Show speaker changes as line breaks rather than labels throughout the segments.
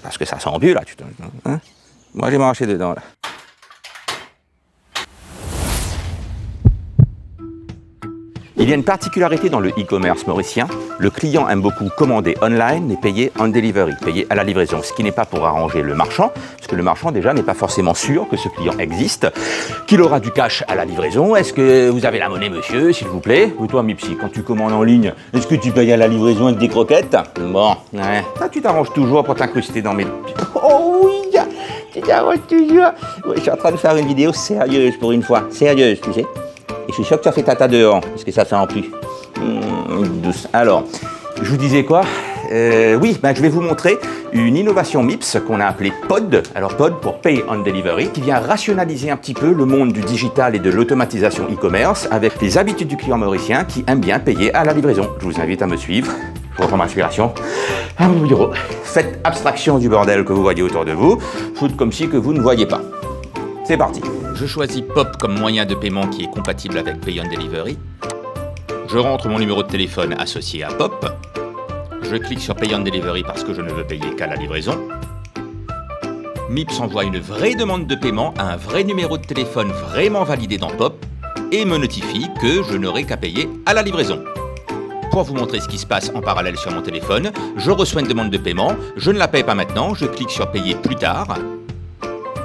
Parce que ça sent mieux, là. Hein, moi, j'ai marché dedans, là. Il y a une particularité dans le e-commerce mauricien. Le client aime beaucoup commander online et payer on delivery, payer à la livraison. Ce qui n'est pas pour arranger le marchand, parce que le marchand déjà n'est pas forcément sûr que ce client existe, qu'il aura du cash à la livraison. Est-ce que vous avez la monnaie, monsieur, s'il vous plaît? Ou toi, Mipsy, quand tu commandes en ligne, est-ce que tu payes à la livraison avec des croquettes? Bon, ouais. Ça, tu t'arranges toujours pour t'incruster dans mes... Oh oui, tu t'arranges toujours. Ouais, je suis en train de faire une vidéo sérieuse pour une fois. Sérieuse, tu sais. Et je suis sûr que tu as fait tata dehors, parce que ça sent en plus. Douce. Alors, je vous disais quoi? Oui, je vais vous montrer une innovation MIPS qu'on a appelée POD. Alors POD pour Pay on Delivery, qui vient rationaliser un petit peu le monde du digital et de l'automatisation e-commerce avec les habitudes du client mauricien qui aime bien payer à la livraison. Je vous invite à me suivre. Je reprends ma inspiration à mon bureau. Faites abstraction du bordel que vous voyez autour de vous. Faites comme si que vous ne voyez pas. C'est parti. Je choisis POP comme moyen de paiement qui est compatible avec Pay on Delivery. Je rentre mon numéro de téléphone associé à POP. Je clique sur Pay on Delivery parce que je ne veux payer qu'à la livraison. MIPS envoie une vraie demande de paiement à un vrai numéro de téléphone vraiment validé dans POP et me notifie que je n'aurai qu'à payer à la livraison. Pour vous montrer ce qui se passe en parallèle sur mon téléphone, je reçois une demande de paiement, je ne la paye pas maintenant, je clique sur Payer plus tard.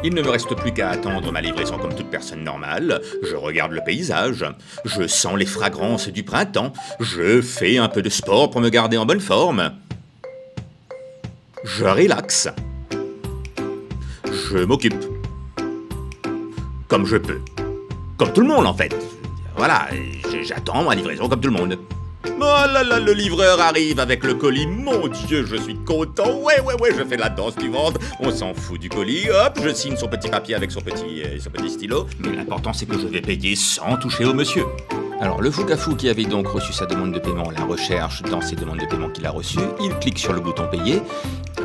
Il ne me reste plus qu'à attendre ma livraison comme toute personne normale. Je regarde le paysage, je sens les fragrances du printemps, je fais un peu de sport pour me garder en bonne forme. Je relaxe. Je m'occupe. Comme je peux. Comme tout le monde en fait. Voilà, j'attends ma livraison comme tout le monde. Oh là là, le livreur arrive avec le colis. Mon Dieu, je suis content. Ouais, je fais la danse du ventre. On s'en fout du colis. Hop, je signe son petit papier avec son petit stylo. Mais l'important, c'est que je vais payer sans toucher au monsieur. Alors, le Foucafou qui avait donc reçu sa demande de paiement la recherche dans ses demandes de paiement qu'il a reçues. Il clique sur le bouton payer.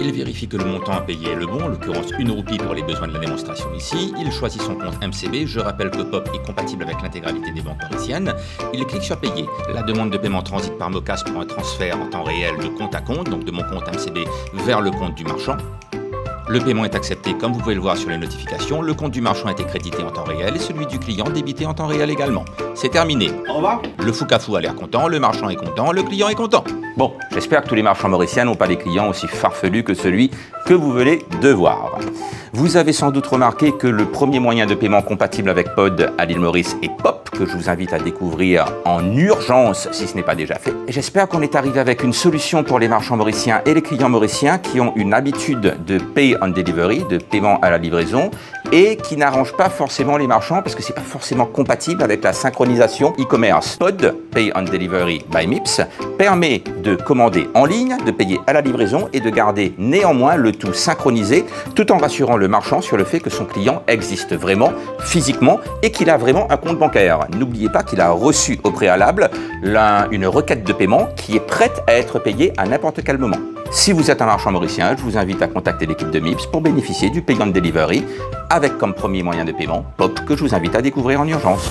Il vérifie que le montant à payer est le bon, en l'occurrence 1 roupie pour les besoins de la démonstration ici. Il choisit son compte MCB. Je rappelle que POP est compatible avec l'intégralité des banques mauriciennes. Il clique sur payer. La demande de paiement transite par Mocas pour un transfert en temps réel de compte à compte, donc de mon compte MCB vers le compte du marchand. Le paiement est accepté comme vous pouvez le voir sur les notifications. Le compte du marchand a été crédité en temps réel et celui du client débité en temps réel également. C'est terminé. Au revoir. Le Foucafou a l'air content, le marchand est content, le client est content. Bon, j'espère que tous les marchands mauriciens n'ont pas des clients aussi farfelus que celui que vous venez de voir. Vous avez sans doute remarqué que le premier moyen de paiement compatible avec POD à l'île Maurice est POP, que je vous invite à découvrir en urgence si ce n'est pas déjà fait. Et j'espère qu'on est arrivé avec une solution pour les marchands mauriciens et les clients mauriciens qui ont une habitude de Pay on Delivery, de paiement à la livraison, et qui n'arrange pas forcément les marchands parce que c'est pas forcément compatible avec la synchronisation e-commerce. POD, Pay on Delivery by MIPS, permet de commander en ligne, de payer à la livraison et de garder néanmoins le tout synchronisé tout en rassurant le marchand sur le fait que son client existe vraiment, physiquement et qu'il a vraiment un compte bancaire. N'oubliez pas qu'il a reçu au préalable une requête de paiement qui est prête à être payée à n'importe quel moment. Si vous êtes un marchand mauricien, je vous invite à contacter l'équipe de MIPS pour bénéficier du Pay on Delivery avec comme premier moyen de paiement POP que je vous invite à découvrir en urgence.